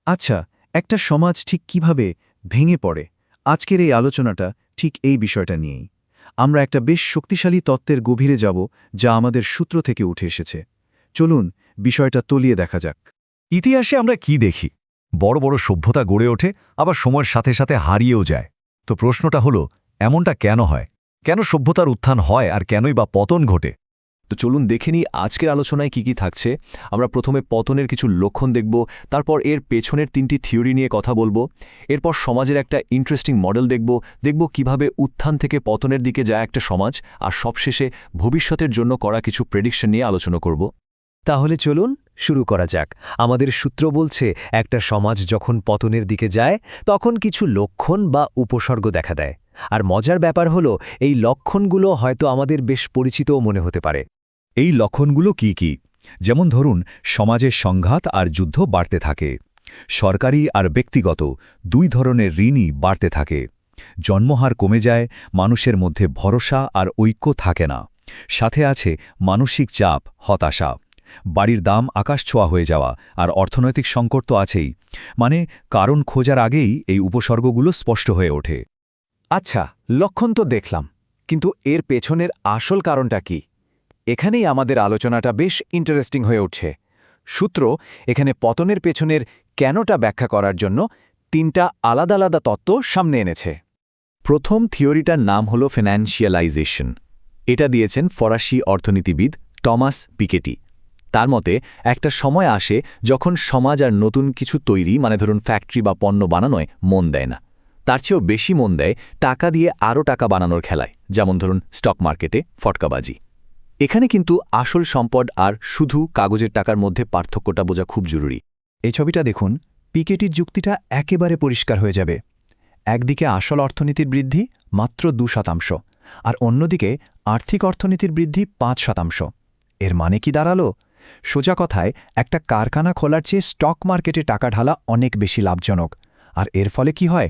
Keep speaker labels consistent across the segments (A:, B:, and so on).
A: আচ্ছা, একটা সমাজ ঠিক কিভাবে ভেঙে পড়ে আজকের এই আলোচনাটা ঠিক এই বিষয়টা নিয়েই। আমরা একটা বেশ শক্তিশালী তত্ত্বের গভীরে যাব, যা আমাদের সূত্র থেকে উঠে এসেছে। চলুন বিষয়টা তলিয়ে দেখা যাক।
B: ইতিহাসে আমরা কি দেখি? বড় বড় সভ্যতা গড়ে ওঠে, আবার সময়ের সাথে সাথে হারিয়েও যায়। তো প্রশ্নটা হলো, এমনটা কেন হয়? কেন সভ্যতার উত্থান হয় আর কেনই বা পতন ঘটে?
C: তো চলুন দেখে নিই আজকের আলোচনায় কি থাকছে। আমরা প্রথমে পতনের কিছু লক্ষণ দেখব, তারপর এর পেছনের ৩টি থিওরি নিয়ে কথা বলবো, এরপর সমাজের একটা ইন্টারেস্টিং মডেল দেখব কিভাবে উত্থান থেকে পতনের দিকে যায় একটা সমাজ, আর সবশেষে ভবিষ্যতের জন্য করা কিছু প্রেডিকশন নিয়ে আলোচনা করব।
D: তাহলে চলুন শুরু করা যাক। আমাদের সূত্র বলছে একটা সমাজ যখন পতনের দিকে যায় তখন কিছু লক্ষণ বা উপসর্গ দেখা দেয়। আর মজার ব্যাপার হলো এই লক্ষণগুলো হয়তো আমাদের বেশ পরিচিতও মনে হতে পারে।
B: এই লক্ষণগুলো কি কি? যেমন ধরুন, সমাজের সংঘাত আর যুদ্ধ বাড়তে থাকে। সরকারি আর ব্যক্তিগত দুই ধরনের ঋণই বাড়তে থাকে। জন্মহার কমে যায়, মানুষের মধ্যে ভরসা আর ঐক্য থাকে না। সাথে আছে মানসিক চাপ, হতাশা, বাড়ির দাম আকাশছোঁয়া হয়ে যাওয়া, আর অর্থনৈতিক সংকট তো আছেই। মানে কারণ খোঁজার আগেই এই উপসর্গগুলো স্পষ্ট হয়ে ওঠে।
A: আচ্ছা, লক্ষণ তো দেখলাম, কিন্তু এর পেছনের আসল কারণটা কি? এখানেই আমাদের আলোচনাটা বেশ ইন্টারেস্টিং হয়ে উঠছে। সূত্র এখানে পতনের পেছনের কেনটা ব্যাখ্যা করার জন্য ৩টা আলাদা আলাদা তত্ত্ব সামনে এনেছে। প্রথম থিওরিটার নাম হল ফিন্যান্সিয়ালাইজেশন। এটা দিয়েছেন ফরাসি অর্থনীতিবিদ টমাস পিকেটি। তার মতে একটা সময় আসে যখন সমাজ আর নতুন কিছু তৈরি, মানে ধরুন ফ্যাক্টরি বা পণ্য বানানোয় মন দেয় না। তার চেয়েও বেশি মন দেয় টাকা দিয়ে আরও টাকা বানানোর খেলায়, যেমন ধরুন স্টক মার্কেটে ফটকাবাজি। এখানে কিন্তু আসল সম্পদ আর শুধু কাগজের টাকার মধ্যে পার্থক্যটা বোঝা খুব জরুরি।
E: এই ছবিটা দেখুন, পিকেটির যুক্তিটা একেবারে পরিষ্কার হয়ে যাবে। একদিকে আসল অর্থনীতির বৃদ্ধি মাত্র 2%, আর অন্যদিকে আর্থিক অর্থনীতির বৃদ্ধি 5%। এর মানে কি দাঁড়ালো? সোজা কথায়, একটা কারখানা খোলার চেয়ে স্টক মার্কেটে টাকা ঢালা অনেক বেশি লাভজনক। আর এর ফলে কি হয়?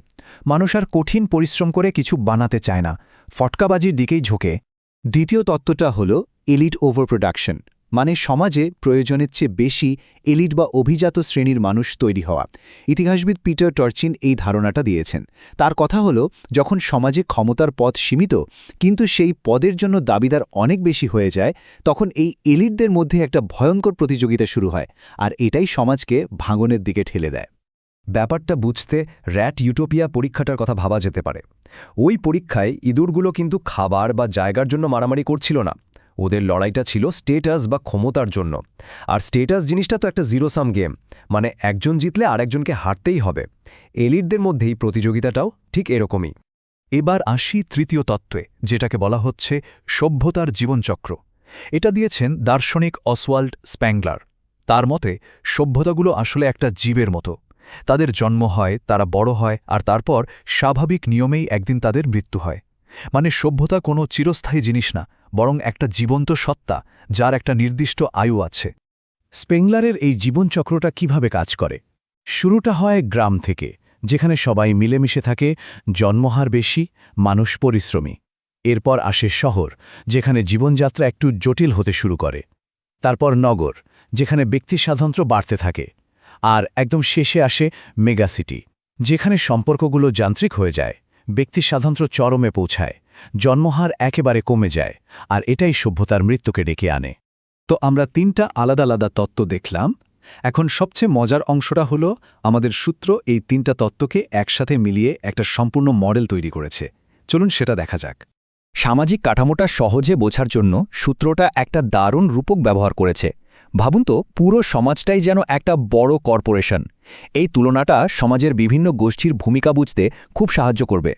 E: মানুষ আর কঠিন পরিশ্রম করে কিছু বানাতে চায় না, ফটকাবাজির দিকেই ঝোঁকে।
A: দ্বিতীয় তত্ত্বটা হল এলিট ওভার প্রোডাকশন, মানে সমাজে প্রয়োজনের চেয়ে বেশি এলিট বা অভিজাত শ্রেণীর মানুষ তৈরি হওয়া। ইতিহাসবিদ পিটার টর্চিন এই ধারণাটা দিয়েছেন। তার কথা হল, যখন সমাজে ক্ষমতার পদ সীমিত কিন্তু সেই পদের জন্য দাবিদার অনেক বেশি হয়ে যায়, তখন এই এলিটদের মধ্যে একটা ভয়ঙ্কর প্রতিযোগিতা শুরু হয়, আর এটাই সমাজকে ভাঙনের দিকে ঠেলে দেয়।
D: ব্যাপারটা বুঝতে র্যাট ইউটোপিয়া পরীক্ষাটার কথা ভাবা যেতে পারে। ওই পরীক্ষায় ইঁদুরগুলো কিন্তু খাবার বা জায়গার জন্য মারামারি করছিল না। ওদের লড়াইটা ছিল স্টেটাস বা ক্ষমতার জন্য। আর স্টেটাস জিনিসটা তো একটা জিরো সাম গেম, মানে একজন জিতলে আরেকজনকে হারতেই হবে। এলিটদের মধ্যেই প্রতিযোগিতাটাও ঠিক এরকমই।
E: এবার আসি তৃতীয় তত্ত্বে, যেটাকে বলা হচ্ছে সভ্যতার জীবনচক্র। এটা দিয়েছেন দার্শনিক অসওয়াল্ড স্প্যাংলার। তার মতে সভ্যতাগুলো আসলে একটা জীবের মতো। তাদের জন্ম হয়, তারা বড় হয়, আর তারপর স্বাভাবিক নিয়মেই একদিন তাদের মৃত্যু হয়। মানে সভ্যতা কোনো চিরস্থায়ী জিনিস না, বরং একটা জীবন্ত সত্তা, যার একটা নির্দিষ্ট আয়ু আছে। স্পেংলারের এই জীবনচক্রটা কিভাবে কাজ করে? শুরুটা হয় গ্রাম থেকে, যেখানে সবাই মিলেমিশে থাকে, জন্মহার বেশি, মানুষ পরিশ্রমী। এরপর আসে শহর, যেখানে জীবনযাত্রা একটু জটিল হতে শুরু করে। তারপর নগর, যেখানে ব্যক্তি স্বাতন্ত্র্য বাড়তে থাকে। আর একদম শেষে আসে মেগাসিটি, যেখানে সম্পর্কগুলো যান্ত্রিক হয়ে যায়, ব্যক্তি স্বাতন্ত্র্য চরমে পৌঁছায়, জন্মহার একেবারে কমে যায়, আর এটাই সভ্যতার মৃত্যুকে ডেকে আনে।
A: তো আমরা ৩টা আলাদা আলাদা তত্ত্ব দেখলাম। এখন সবচেয়ে মজার অংশটা হলো, আমাদের সূত্র এই ৩টা তত্ত্বকে একসাথে মিলিয়ে একটা সম্পূর্ণ মডেল তৈরি করেছে। চলুন সেটা দেখা যাক।
C: সামাজিক কাঠামোটা সহজে বোঝার জন্য সূত্রটা একটা দারুণ রূপক ব্যবহার করেছে। ভাবুন তো, পুরো সমাজটাই যেন একটা বড় কর্পোরেশন। এই তুলনাটা সমাজের বিভিন্ন গোষ্ঠীর ভূমিকা বুঝতে খুব সাহায্য করবে।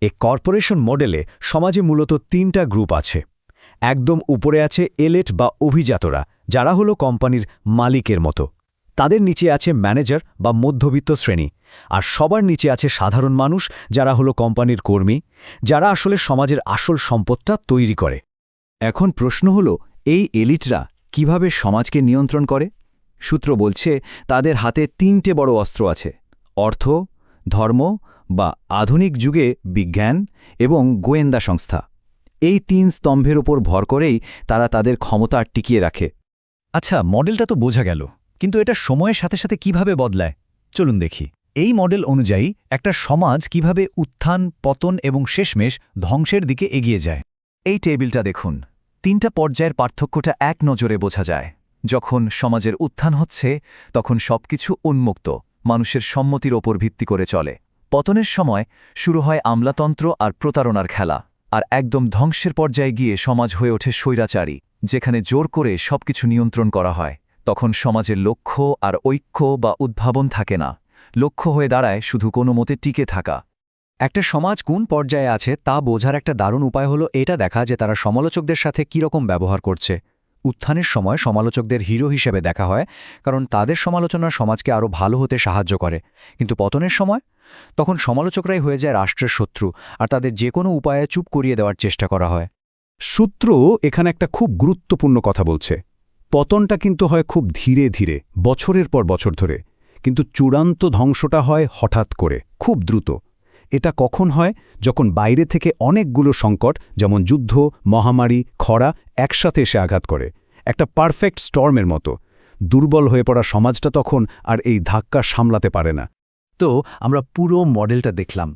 D: এই কর্পোরেশন মডেলে সমাজে মূলত ৩টা গ্রুপ আছে। একদম উপরে আছে এলিট বা অভিজাতরা, যারা হলো কোম্পানির মালিকের মতো। তাদের নিচে আছে ম্যানেজার বা মধ্যবিত্ত শ্রেণী, আর সবার নিচে আছে সাধারণ মানুষ, যারা হলো কোম্পানির কর্মী, যারা আসলে সমাজের আসল সম্পদটা তৈরি করে।
A: এখন প্রশ্ন হলো, এই এলিটরা কিভাবে সমাজকে নিয়ন্ত্রণ করে? সূত্র বলছে তাদের হাতে ৩টে বড় অস্ত্র আছে: অর্থ, ধর্ম বা আধুনিক যুগে বিজ্ঞান এবং গোয়েন্দা সংস্থা। এই ৩ স্তম্ভের ওপর ভর করেই তারা তাদের ক্ষমতা টিকিয়ে রাখে।
D: আচ্ছা, মডেলটা তো বোঝা গেল, কিন্তু এটা সময়ের সাথে সাথে কিভাবে বদলায়? চলুন দেখি এই মডেল অনুযায়ী একটা সমাজ কিভাবে উত্থান পতন এবং শেষমেশ ধ্বংসের দিকে এগিয়ে যায়।
A: এই টেবিলটা দেখুন, 3টা পর্যায়ের পার্থক্যটা এক নজরে বোঝা যায়। যখন সমাজের উত্থান হচ্ছে তখন সবকিছু উন্মুক্ত, মানুষের সম্মতির ওপর ভিত্তি করে চলে। পতনের সময় শুরু হয় আমলাতন্ত্র আর প্রতারণার খেলা, আর একদম ধ্বংসের পর্যায়ে গিয়ে সমাজ হয়ে ওঠে স্বৈরাচারী, যেখানে জোর করে সবকিছু নিয়ন্ত্রণ করা হয়। তখন সমাজের লক্ষ্য আর ঐক্য বা উদ্ভাবন থাকে না, লক্ষ্য হয়ে দাঁড়ায় শুধু কোনো মতে টিকে থাকা।
D: একটা সমাজ কোন পর্যায়ে আছে তা বোঝার একটা দারুণ উপায় হলো এটা দেখা যে তারা সমালোচকদের সাথে কীরকম ব্যবহার করছে। উত্থানের সময় সমালোচকদের হিরো হিসেবে দেখা হয়, কারণ তাদের সমালোচনা সমাজকে আরও ভালো হতে সাহায্য করে। কিন্তু পতনের সময় তখন সমালোচকরাই হয়ে যায় রাষ্ট্রের শত্রু, আর তাদের যে কোনো উপায়ে চুপ করিয়ে দেওয়ার চেষ্টা করা হয়।
F: সূত্র এখানে একটা খুব গুরুত্বপূর্ণ কথা বলছে। পতনটা কিন্তু হয় খুব ধীরে ধীরে, বছরের পর বছর ধরে, কিন্তু চূড়ান্ত ধ্বংসটা হয় হঠাৎ করে, খুব দ্রুত। এটা কখন হয়? যখন বাইরে থেকে অনেকগুলো সংকট, যেমন যুদ্ধ, মহামারী, খরা একসাথে এসে আঘাত করে, একটা পারফেক্ট স্টর্মের মতো। দুর্বল হয়ে পড়া সমাজটা তখন আর এই ধাক্কা সামলাতে পারে না।
D: তো আমরা পুরো মডেলটা দেখলাম।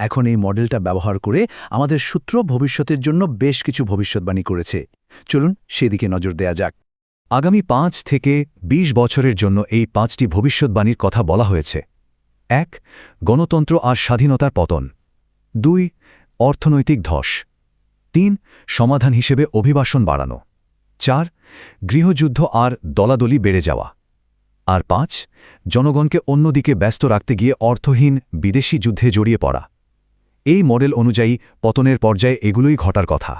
D: এখন এই মডেলটা ব্যবহার করে আমাদের সূত্র ভবিষ্যতের জন্য বেশ কিছু ভবিষ্যৎবাণী করেছে। চলুন সেদিকে নজর দেয়া যাক।
A: আগামী 5 থেকে 20 বছরের জন্য এই 5টি ভবিষ্যৎবাণীর কথা বলা হয়েছে। 1. গণতন্ত্র আর স্বাধীনতার পতন। 2. অর্থনৈতিক ধস। 3. সমাধান হিসেবে অভিবাসন বাড়ানো। 4. গৃহযুদ্ধ আর দলাদলি বেড়ে যাওয়া। আর 5. জনগণকে অন্যদিকে ব্যস্ত রাখতে গিয়ে অর্থহীন বিদেশি যুদ্ধে জড়িয়ে পড়া। এই মডেল অনুযায়ী পতনের পর্যায়ে এগুলোই ঘটার কথা।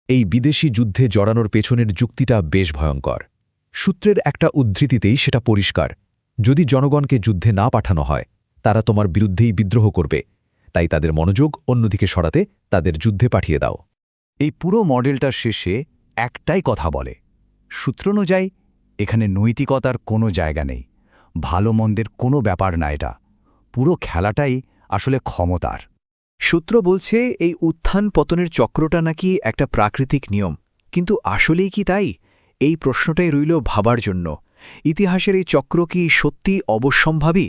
B: এই বিদেশি যুদ্ধে জড়ানোর পেছনের যুক্তিটা বেশ ভয়ঙ্কর। সূত্রের একটা উদ্ধৃতিতেই সেটা পরিষ্কার, যদি জনগণকে যুদ্ধে না পাঠানো হয় তারা তোমার বিরুদ্ধেই বিদ্রোহ করবে, তাই তাদের মনোযোগ অন্যদিকে সরাতে তাদের যুদ্ধে পাঠিয়ে দাও।
D: এই পুরো মডেলটার শেষে একটাই কথা বলে, সূত্র অনুযায়ী এখানে নৈতিকতার কোনো জায়গা নেই, ভালো মন্দের কোনো ব্যাপার না। এটা পুরো খেলাটাই আসলে ক্ষমতার। সূত্র বলছে এই উত্থান পতনের চক্রটা নাকি একটা প্রাকৃতিক নিয়ম, কিন্তু আসলেই কি তাই? এই প্রশ্নটাই রইল ভাবার জন্য। ইতিহাসের এই চক্র কি সত্যি অবশ্যম্ভাবী?